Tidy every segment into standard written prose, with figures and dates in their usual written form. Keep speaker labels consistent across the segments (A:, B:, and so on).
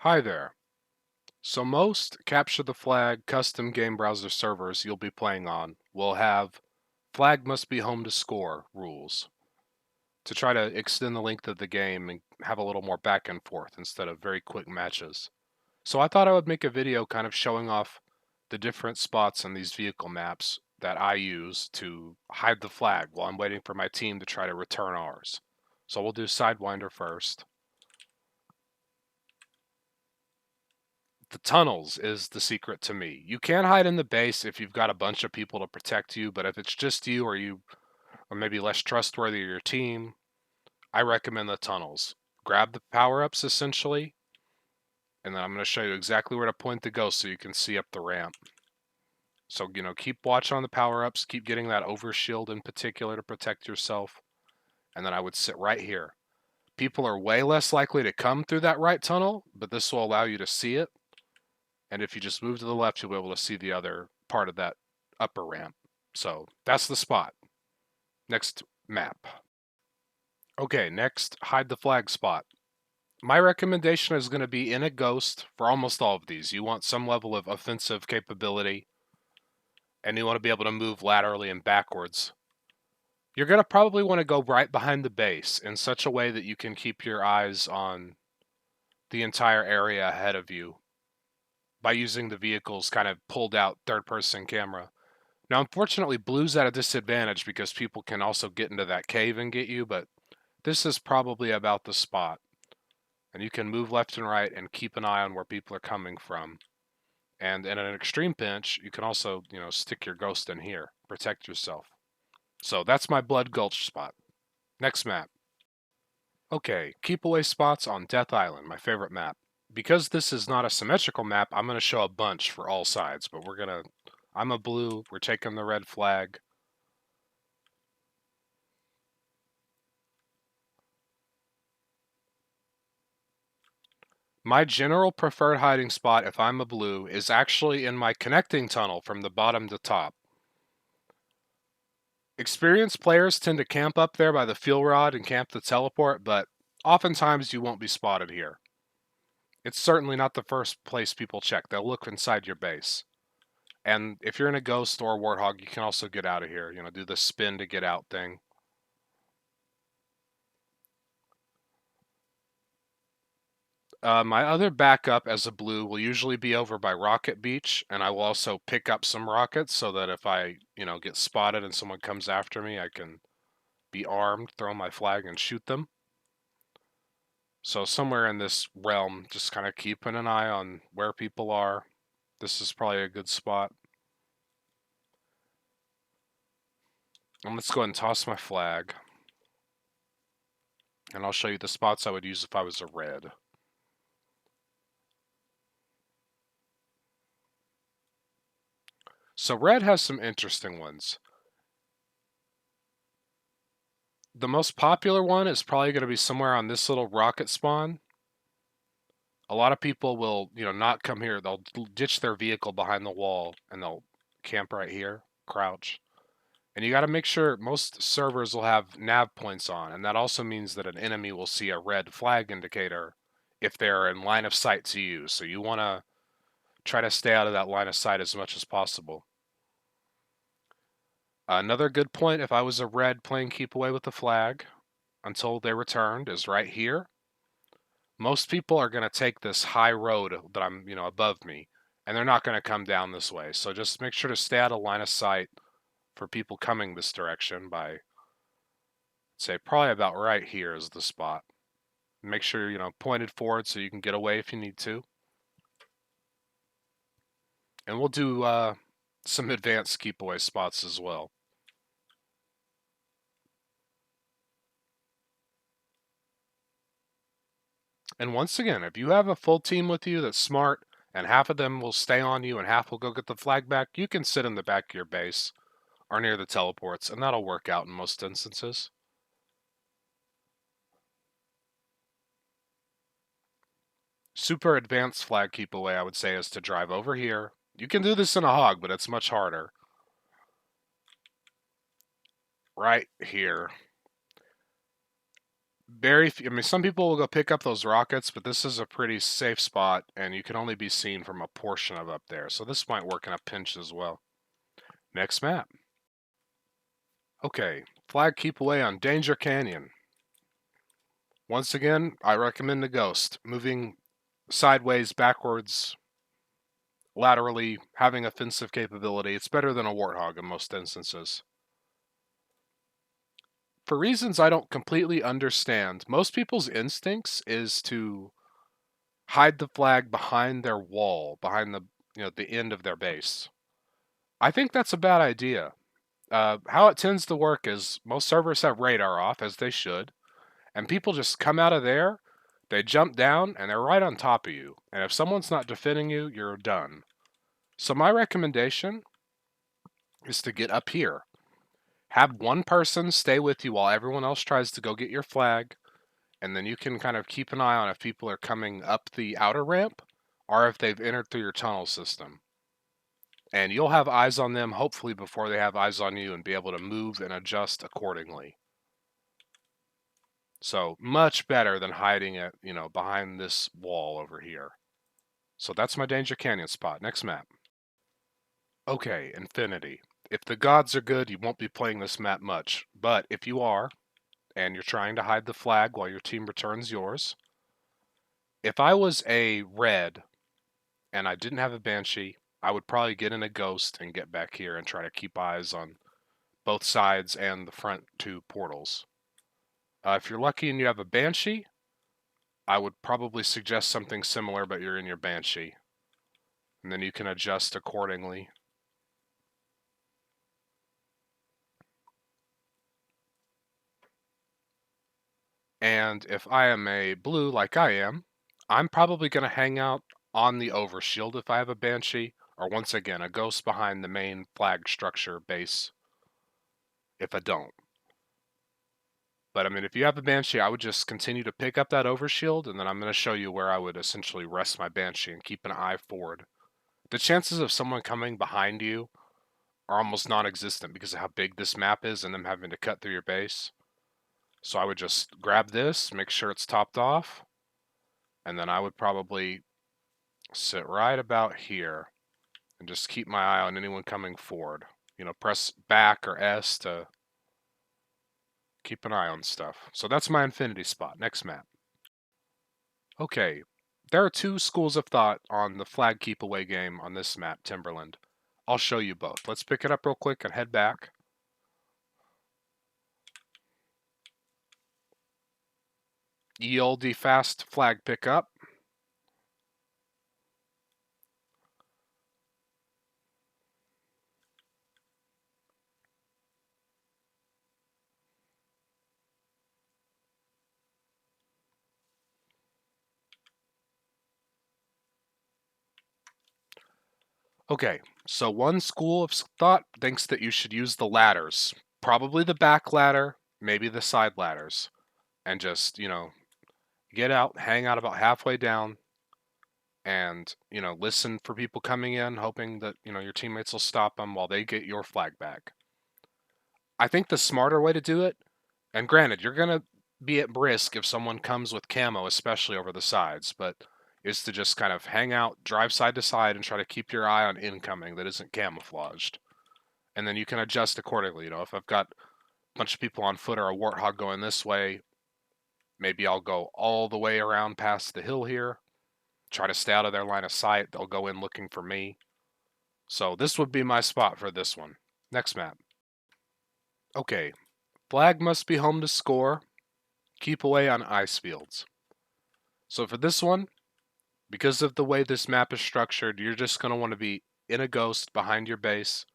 A: Hi there. So most Capture the Flag custom game browser servers you'll be playing on will have flag must be home to score rules to try to extend the length of the game and have a little more back and forth instead of very quick matches. So I thought I would make a video kind of showing off the different spots on these vehicle maps that I use to hide the flag while I'm waiting for my team to try to return ours. So we'll do Sidewinder first. The tunnels is the secret to me. You can hide in the base if you've got a bunch of people to protect you, but if it's just you or maybe less trustworthy of your team, I recommend the tunnels. Grab the power-ups essentially, and then I'm going to show you exactly where to point the ghost so you can see up the ramp. So, keep watch on the power-ups, keep getting that overshield in particular to protect yourself, and then I would sit right here. People are way less likely to come through that right tunnel, but this will allow you to see it. And if you just move to the left, you'll be able to see the other part of that upper ramp. So that's the spot. Next map. Okay, next, hide the flag spot. My recommendation is going to be in a ghost for almost all of these. You want some level of offensive capability, and you want to be able to move laterally and backwards. You're going to probably want to go right behind the base in such a way that you can keep your eyes on the entire area ahead of you by using the vehicle's kind of pulled out third-person camera. Now, unfortunately, blue's at a disadvantage because people can also get into that cave and get you, but this is probably about the spot. And you can move left and right and keep an eye on where people are coming from. And in an extreme pinch, you can also, stick your ghost in here, protect yourself. So that's my Blood Gulch spot. Next map. Okay, keep away spots on Death Island, my favorite map. Because this is not a symmetrical map, I'm going to show a bunch for all sides, but I'm a blue, we're taking the red flag. My general preferred hiding spot if I'm a blue is actually in my connecting tunnel from the bottom to top. Experienced players tend to camp up there by the fuel rod and camp the teleport, but oftentimes you won't be spotted here. It's certainly not the first place people check. They'll look inside your base. And if you're in a ghost or a warthog, you can also get out of here, do the spin to get out thing. My other backup as a blue will usually be over by Rocket Beach, and I will also pick up some rockets so that if I, get spotted and someone comes after me, I can be armed, throw my flag, and shoot them. So somewhere in this realm, just kind of keeping an eye on where people are. This is probably a good spot. And let's go ahead and toss my flag. And I'll show you the spots I would use if I was a red. So red has some interesting ones. The most popular one is probably going to be somewhere on this little rocket spawn. A lot of people will, not come here. They'll ditch their vehicle behind the wall and they'll camp right here, crouch. And you got to make sure most servers will have nav points on, and that also means that an enemy will see a red flag indicator if they're in line of sight to you. So you want to try to stay out of that line of sight as much as possible. Another good point, if I was a red playing keep away with the flag until they returned, is right here. Most people are going to take this high road that I'm, above me, and they're not going to come down this way. So just make sure to stay out of line of sight for people coming this direction by, say, probably about right here is the spot. Make sure, pointed forward so you can get away if you need to. And we'll do some advanced keep away spots as well. And once again, if you have a full team with you that's smart and half of them will stay on you and half will go get the flag back, you can sit in the back of your base or near the teleports, and that'll work out in most instances. Super advanced flag keep away, I would say, is to drive over here. You can do this in a hog, but it's much harder. Right here. I mean, some people will go pick up those rockets, but this is a pretty safe spot, and you can only be seen from a portion of up there. So this might work in a pinch as well. Next map. Okay, flag keep away on Danger Canyon. Once again, I recommend the Ghost. Moving sideways, backwards, laterally, having offensive capability. It's better than a Warthog in most instances. For reasons I don't completely understand, most people's instincts is to hide the flag behind their wall, behind the end of their base. I think that's a bad idea. How it tends to work is most servers have radar off, as they should, and people just come out of there, they jump down, and they're right on top of you. And if someone's not defending you, you're done. So my recommendation is to get up here. Have one person stay with you while everyone else tries to go get your flag, and then you can kind of keep an eye on if people are coming up the outer ramp or if they've entered through your tunnel system. And you'll have eyes on them, hopefully, before they have eyes on you and be able to move and adjust accordingly. So much better than hiding it, behind this wall over here. So that's my Danger Canyon spot. Next map. Okay, Infinity. If the gods are good, you won't be playing this map much. But if you are, and you're trying to hide the flag while your team returns yours, if I was a red and I didn't have a Banshee, I would probably get in a Ghost and get back here and try to keep eyes on both sides and the front two portals. If you're lucky and you have a Banshee, I would probably suggest something similar, but you're in your Banshee. And then you can adjust accordingly. And if I am a blue like I am, I'm probably going to hang out on the overshield if I have a Banshee, or once again, a Ghost behind the main flag structure base if I don't. But I mean, if you have a Banshee, I would just continue to pick up that overshield, and then I'm going to show you where I would essentially rest my Banshee and keep an eye forward. The chances of someone coming behind you are almost non-existent because of how big this map is and them having to cut through your base. So I would just grab this, make sure it's topped off, and then I would probably sit right about here and just keep my eye on anyone coming forward. Press back or S to keep an eye on stuff. So that's my Infinity spot. Next map. Okay, there are two schools of thought on the flag keep away game on this map, Timberland. I'll show you both. Let's pick it up real quick and head back. ELD fast flag pickup. Okay, so one school of thought thinks that you should use the ladders. Probably the back ladder, maybe the side ladders. And just, get out, hang out about halfway down, and, listen for people coming in, hoping that, your teammates will stop them while they get your flag back. I think the smarter way to do it, and granted, you're going to be at risk if someone comes with camo, especially over the sides, but is to just kind of hang out, drive side to side, and try to keep your eye on incoming that isn't camouflaged. And then you can adjust accordingly. If I've got a bunch of people on foot or a Warthog going this way, maybe I'll go all the way around past the hill here, try to stay out of their line of sight. They'll go in looking for me. So this would be my spot for this one. Next map. Okay, flag must be home to score. Keep away on ice fields. So for this one, because of the way this map is structured, you're just going to want to be in a Ghost behind your base.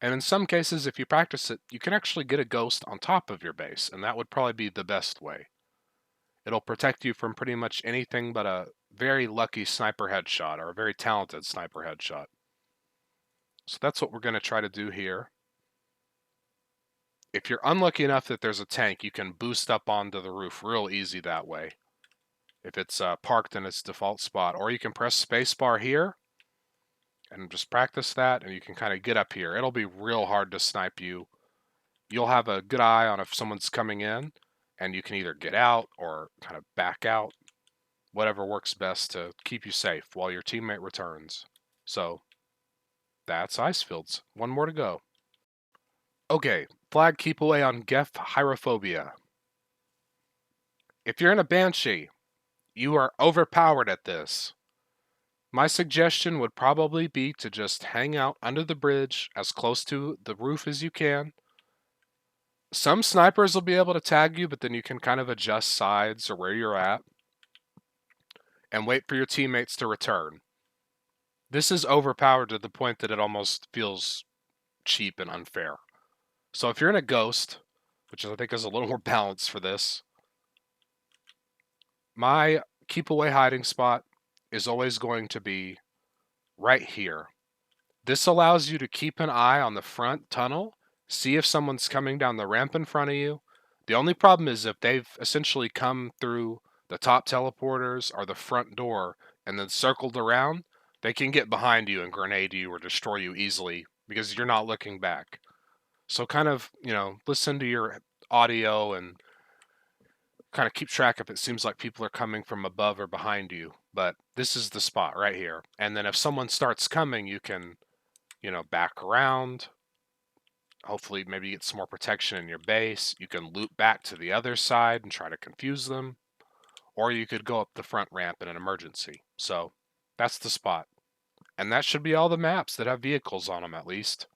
A: And in some cases, if you practice it, you can actually get a Ghost on top of your base, and that would probably be the best way. It'll protect you from pretty much anything but a very lucky sniper headshot or a very talented sniper headshot. So that's what we're going to try to do here. If you're unlucky enough that there's a tank, you can boost up onto the roof real easy that way, if it's parked in its default spot. Or you can press spacebar here and just practice that, and you can kind of get up here. It'll be real hard to snipe you. You'll have a good eye on if someone's coming in, and you can either get out or kind of back out, whatever works best to keep you safe while your teammate returns. So that's ice fields. One more to go. Okay, flag keep away on Gef Hierophobia. If you're in a Banshee, you are overpowered at this. My suggestion would probably be to just hang out under the bridge as close to the roof as you can. Some snipers will be able to tag you, but then you can kind of adjust sides or where you're at and wait for your teammates to return. This is overpowered to the point that it almost feels cheap and unfair. So if you're in a ghost, which I think is a little more balanced for this, my keep away hiding spot is always going to be right here. This allows you to keep an eye on the front tunnel, see if someone's coming down the ramp in front of you. The only problem is if they've essentially come through the top teleporters or the front door and then circled around, they can get behind you and grenade you or destroy you easily because you're not looking back. So kind of, listen to your audio and kind of keep track if it seems like people are coming from above or behind you. But this is the spot right here. And then if someone starts coming, you can, back around. Hopefully, maybe get some more protection in your base. You can loop back to the other side and try to confuse them. Or you could go up the front ramp in an emergency. So that's the spot. And that should be all the maps that have vehicles on them, at least.